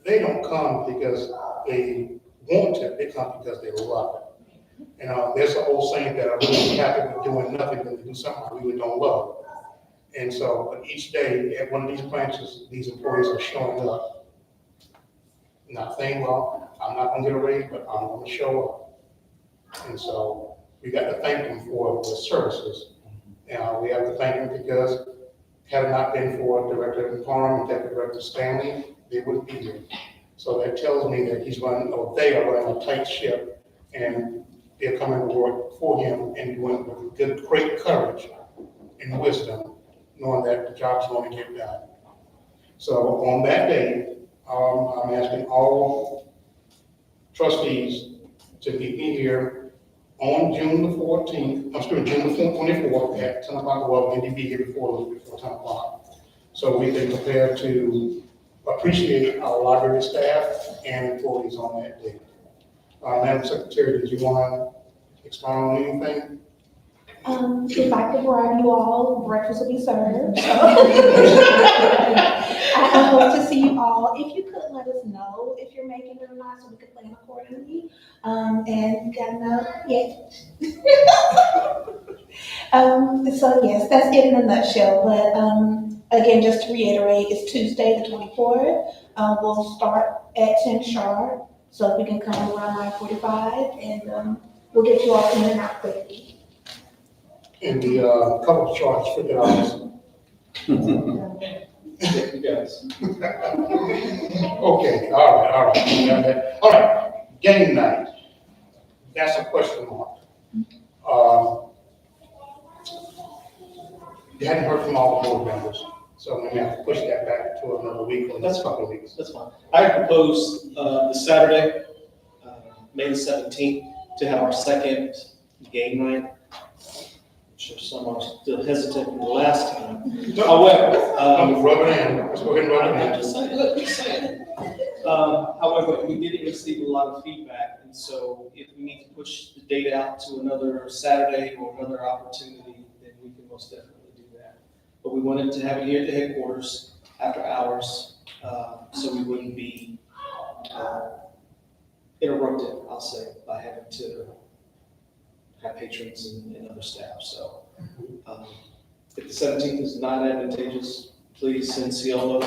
they don't come because they want to, they come because they love it. There's an old saying that I really happy with doing nothing than to do something I really don't love. And so each day at one of these branches, these employees are showing up. Not saying, well, I'm not gonna get a raise, but I'm gonna show up. And so we got to thank them for the services. We have to thank them because had it not been for Director Parham and Deputy Director Stanley, they wouldn't be here. So that tells me that they are running a tight ship, and they're coming to work for him and doing it with good, great courage and wisdom, knowing that the job's going to get done. So on that day, I'm asking all trustees to meet me here on June the 14th, June the 24th at 10 o'clock. Well, we need to be here before 10 o'clock. So we can prepare to appreciate our library staff and employees on that day. Madam Secretary, did you want to expound on anything? If I could bribe you all, breakfast will be served. I hope to see you all. If you could let us know if you're making it or not, so we can plan accordingly. And you gotta know, yes. So yes, that's it in a nutshell. But again, just to reiterate, it's Tuesday the 24th We'll start at 10 sharp, so we can come around 9:45, and we'll get you all in and out quickly. And the cover charge $50. You guys. Okay, all right. We got that. All right, game night. That's a question mark. You hadn't heard from all the board members, so we have to push that back to another week or next couple of weeks. That's fine. I proposed the Saturday, May the 17th, to have our second game night. I'm sure some are still hesitant from the last time. However, Rub it in. Let's go ahead and rub it in. I'm just saying, look, just saying. However, we did receive a lot of feedback, and so if we need to push the date out to another Saturday or another opportunity, then we can most definitely do that. But we wanted to have it here at the headquarters after hours, so we wouldn't be interrupted, I'll say, by having to have patrons and other staff. So if the 17th is not advantageous, please send Cielo,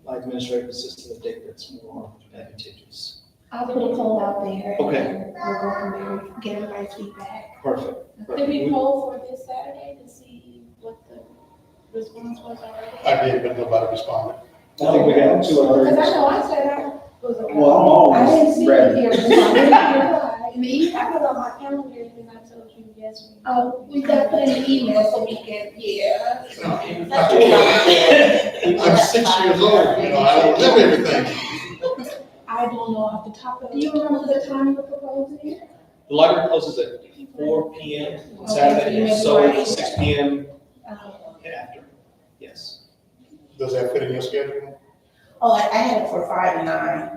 my administrative assistant, a date that's more advantageous. I'll put a poll out there. Okay. And we'll go from there, get everybody's feedback. Perfect. Did we poll for this Saturday to see what the response was already? I did, but nobody responded. I think we got 2 or 3. Because I know I said I was okay. Well, I'm I didn't see ready. it here. So I didn't reply. Me, I put on my calendar and I told you yes. Oh, we gotta put in the email so we can, yeah. I'm 6 years old, you know, I don't remember everything. I don't know off the top of, do you remember the time you were proposing? The library closes at 4 p.m. on Okay, Saturday, so you may be so right. 6 p.m. and after. Yes. Does that fit in your schedule? Oh, I had it for 5 to 9.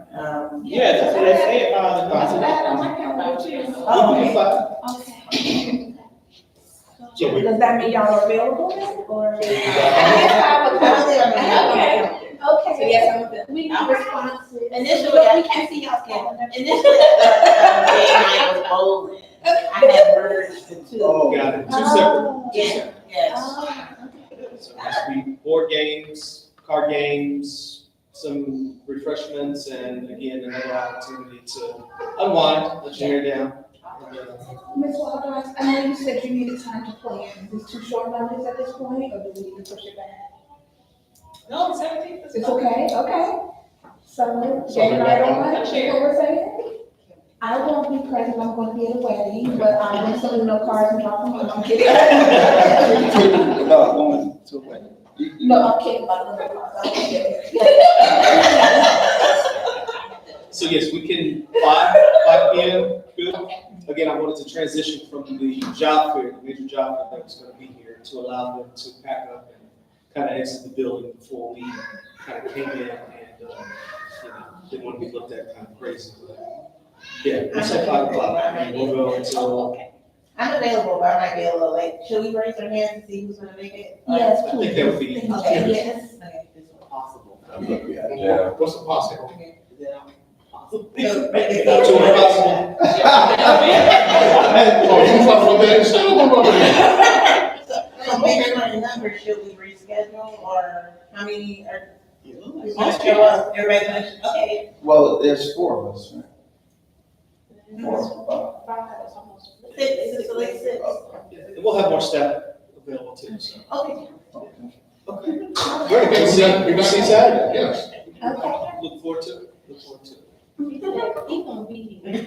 Yeah, that's what they say about That's what I had on my calendar too. Oh, Okay. So we- Does that mean y'all are available then, or? I have a calendar. Okay. Okay. So yes, I'm available. We need responses. Initially, But we can't see y'all's calendar. Initially, I was bowling. I had merged the two. Oh, Got it. Two Oh. separate. Yes. Oh, So this will be board games, card games, some refreshments, and again, another opportunity to unwind, let your hair down. Ms. Walters, I know you said you needed time to plan. Is this too short notice at this point, or do we need to push it back? No, 17th is It's fine. okay, okay. So, So Jay and I we're don't back mind, that's what we're saying? I won't be present, I'm going to be at a wedding, but I'm going to send no cards and drop them off. I'm kidding. About going to a wedding. No, I'm kidding about the cards, I'm kidding. So yes, we can, 5 p.m., good. Again, I wanted to transition from the job fair, the major job fair that was gonna be here, to allow them to pack up and kind of exit the building before we kind of came in and, didn't want to be looked at kind of crazy. Yeah, it's at 5 o'clock, and we'll go until, I'm available, but I might be a little late. Should we raise our hands to see who's gonna make it? Yes, I think that would be. Okay. Yes. Okay, this is possible. Yeah. What's the possible? Not too impossible. Oh, you talking about that? Say what about that? So based on the number, should we reschedule, or how many are? Everybody gonna, okay. Well, there's 4 of us, right? 6. And we'll have more staff available too, so. Okay. Very good. See you Saturday. Yes. Okay. Look forward to it, look forward to it. He gonna be here.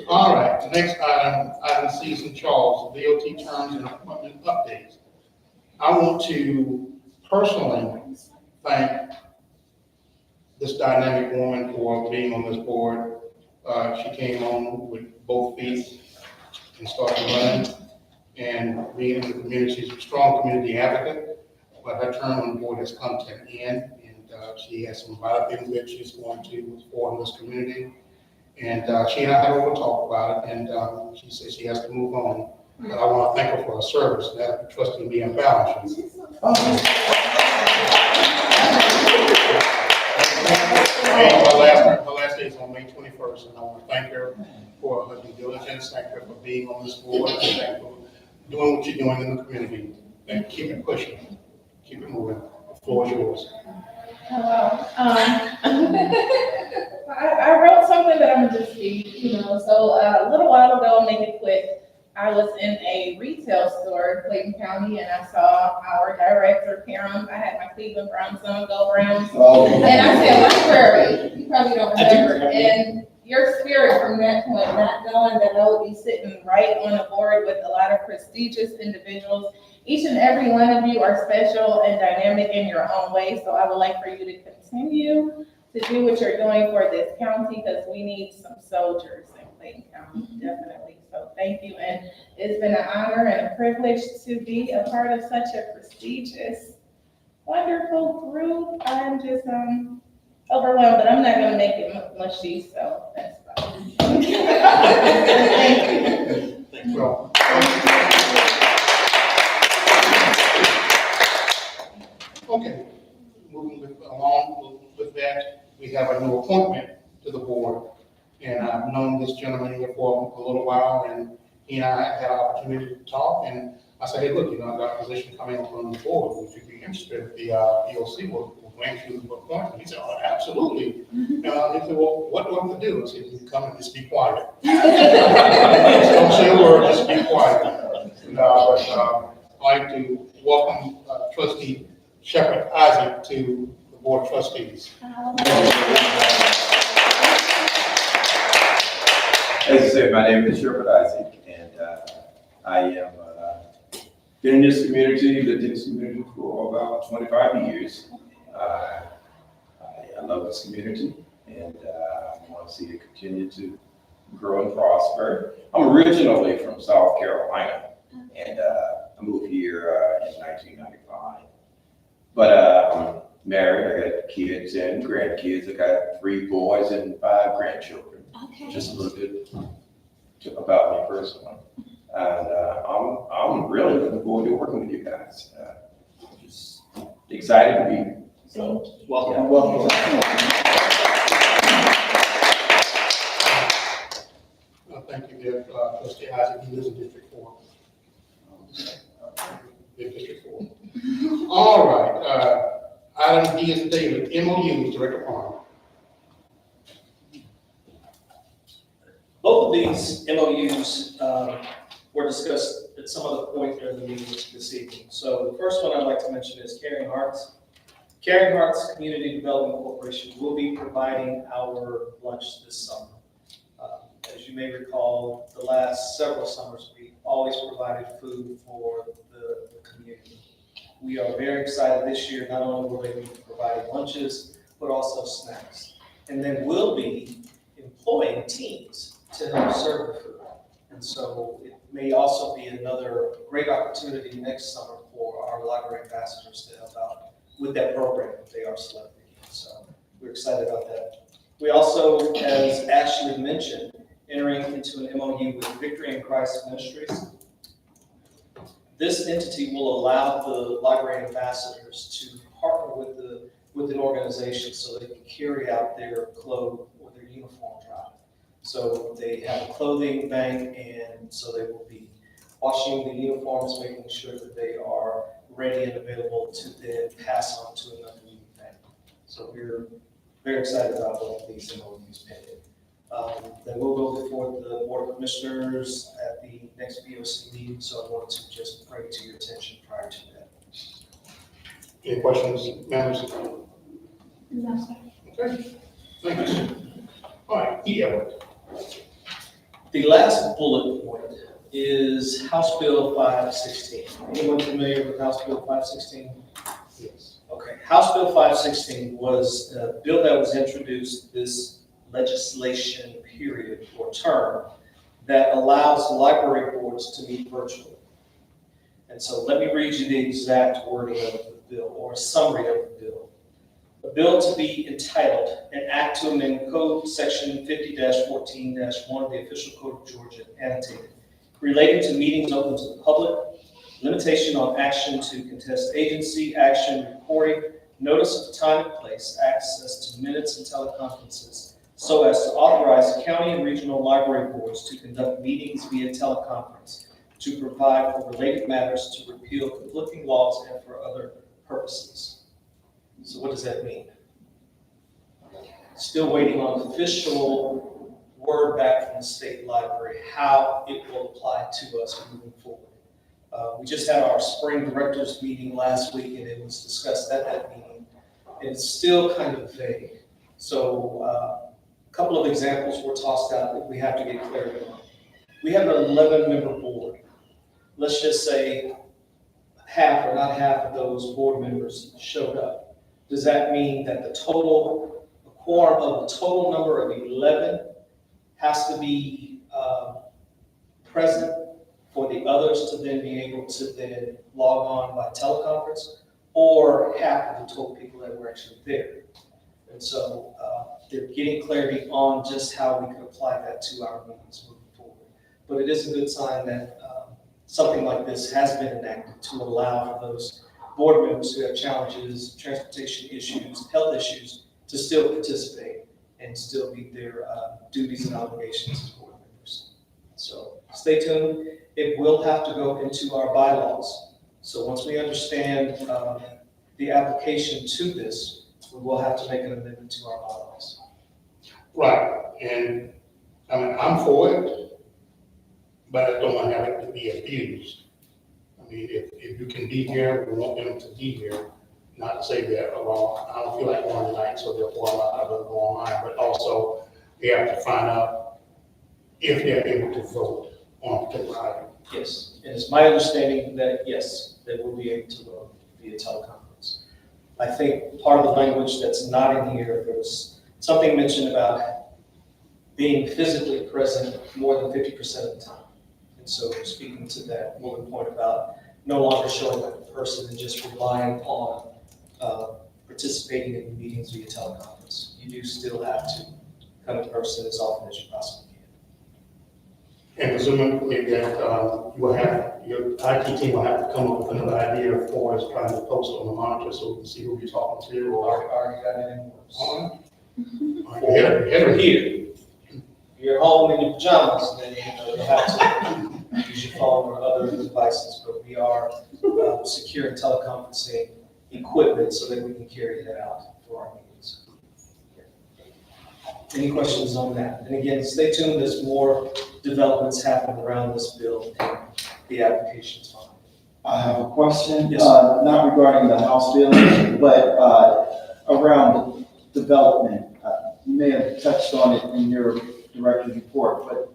All right, next item C from Charles, DOT terms and appointment updates. I want to personally thank this dynamic woman for being on this board. She came on with both feet and started running and being in the community. She's a strong community advocate, but her term on the board has come to an end, and she has some vital things that she's going to forward in this community. And she and I had a little talk about it, and she said she has to move on. But I want to thank her for her service and for trusting me and balancing. Her last day is on May 21st, and I want to thank her for her due diligence, thank her for being on this board, and thank her for doing what you're doing in the community. And keep it pushing, keep it moving Floor is yours. Hello. I wrote something that I'm gonna just read, so a little while ago, I'll make it quick. I was in a retail store in Clayton County and I saw our director, Karen. I had my Cleveland Browns on, go Browns. Oh. And I said, library, you probably don't remember. And your spirit from that point, not knowing that I would be sitting right on a board with a lot of prestigious individuals. Each and every one of you are special and dynamic in your own way. So I would like for you to continue to do what you're doing for this county because we need some soldiers in Clayton County, definitely. So thank you. And it's been an honor and a privilege to be a part of such a prestigious, wonderful group. I'm just overwhelmed, but I'm not gonna make it mushy, so that's fine. Thank you. Well, okay, moving along with that, we have a new appointment to the board. And I've known this gentleman here for a little while, and he and I had an opportunity to talk, and I said, hey, look, I've got a position coming up on the board, would you be interested if the EOC will grant you the appointment? He said, oh, absolutely. And he said, well, what do I have to do? I said, you come and just be quiet. Don't say a word, just be quiet. I'd like to welcome Trustee Shepherd Isaac to the Board of Trustees. As I said, my name is Shepherd Isaac, and I am been in this community, lived in this community for about 25 years. I love this community, and I want to see it continue to grow and prosper. I'm originally from South Carolina, and I moved here in 1995. But I'm married, I got kids and grandkids. I got 3 boys and 5 grandchildren. Okay. Just a little bit about me personally. And I'm really looking forward to working with you guys. Just excited to be here. So, welcome. Welcome. Thank you, there, Trustee Isaac. He lives in District 4. District 4. All right. Item D is David, MOU, Director Palmer. Both of these MOUs were discussed at some other point during the meeting this evening. So the first one I'd like to mention is Caring Hearts. Caring Hearts Community Development Corporation will be providing our lunch this summer. As you may recall, the last several summers, we always provided food for the community. We are very excited this year, not only will they be providing lunches, but also snacks. And then we'll be employing teams to help serve the food. And so it may also be another great opportunity next summer for our library ambassadors to help out with that program if they are selected. So we're excited about that. We also, as Ashley mentioned, entering into an MOU with Victory in Christ Ministries. This entity will allow the library ambassadors to partner with an organization so they can carry out their clothes or their uniform drive. So they have a clothing bank, and so they will be washing the uniforms, making sure that they are ready and available to then pass on to another new bank. So we're very excited about both of these MOUs pending. Then we'll go before the Board of Commissioners at the next BOC meeting, so I wanted to just bring it to your attention prior to that. Any questions, members? No, sir. Okay, thank you. All right, Edward. The last bullet point is House Bill 516. Anyone familiar with House Bill 516? Yes. Okay, House Bill 516 was a bill that was introduced this legislation period or term that allows library boards to meet virtually. And so let me read you the exact wording of the bill, or a summary of the bill. A bill to be entitled, an act to amend Code Section 50-14-1 of the Official Code of Georgia, annotated, relating to meetings open to the public, limitation on action to contest agency, action reporting, notice of time and place, access to minutes and teleconferences, so as to authorize county and regional library boards to conduct meetings via teleconference, to provide for related matters, to repeal conflicting laws, and for other purposes. So what does that mean? Still waiting on official word back from the state library, how it will apply to us moving forward. We just had our spring directors meeting last week, and it was discussed at that meeting, and it's still kind of vague. So a couple of examples were tossed out that we have to get clarity on. We have an 11-member board. Let's just say half or not half of those board members showed up. Does that mean that the quorum of the total number of 11 has to be present for the others to then be able to then log on by teleconference, or half of the total people that were actually there? And so they're getting clarity on just how we can apply that to our meetings moving forward. But it is a good sign that something like this has been enacted to allow for those board members who have challenges, transportation issues, health issues, to still participate and still meet their duties and obligations as board members. So stay tuned. It will have to go into our bylaws. So once we understand the application to this, we will have to make an amendment to our bylaws. Right, and I mean, I'm for it, but I don't want to have it to be abused. I mean, if you can be here, we want them to be here, not to say that, well, I don't feel like going tonight, so therefore I'm not going to go online, but also they have to find out if they're able to vote on a particular item. Yes, and it's my understanding that, yes, they will be able to vote via teleconference. I think part of the language that's not in here, there was something mentioned about being physically present more than 50% of the time. And so speaking to that one point about no longer showing up in person and just relying on participating in meetings via teleconference. You do still have to come in person as often as you possibly can. And presumably that you will have, your IT team will have to come up with another idea for us trying to post on the monitor so we can see who you're talking to. Or Already got it in works. Here. You're home in your pajamas, then you'll have to use your phone or other devices, but we are securing teleconferencing equipment so that we can carry that out for our meetings. Any questions on that? And again, stay tuned as more developments happen around this bill and the application's fine. I have a question, Yes, not regarding the House bill, but around development. You may have touched on it in your director's report, but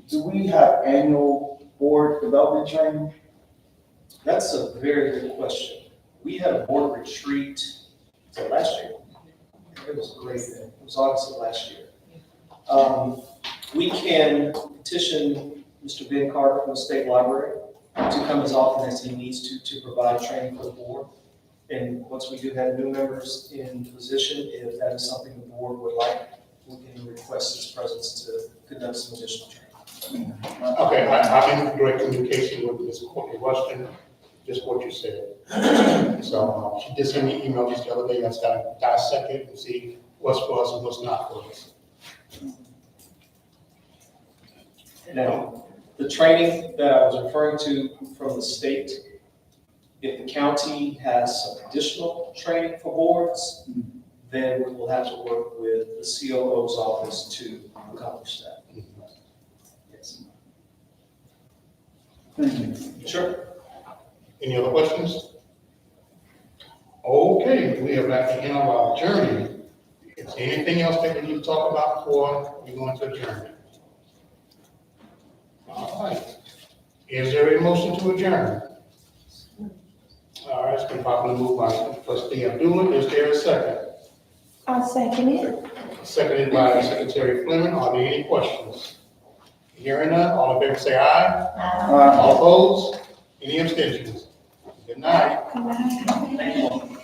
do we have annual board development training? that's a very good question. We had a board retreat, last year? It was great. It was August of last year. We can petition Mr. Ben Carter from the state library to come as often as he needs to provide training for the board. And once we do have new members in position, if that is something the board would like, we can request his presence to conduct some additional training. Okay, I'm in direct communication with Ms. Courtney Rushton, just what you said. So she did send me an email just the other day. I just got to dissect it and see what's for us and what's not for us. Now, the training that I was referring to from the state, if the county has some additional training for boards, then we will have to work with the COO's office to accomplish that. Yes. Thank you. Sure. Any other questions? Okay, we are at the end of our journey. Is there anything else that we need to talk about before we go into adjournment? All right. Is there a motion to adjourn? All right, it's been properly moved by Trustee Abdullah. Is there a second? I'll second it. Seconded by Secretary Fleming. Are there any questions? Hearing none, all in favor say aye. All opposed? Any abstentions? Good night. Good night. Thank you.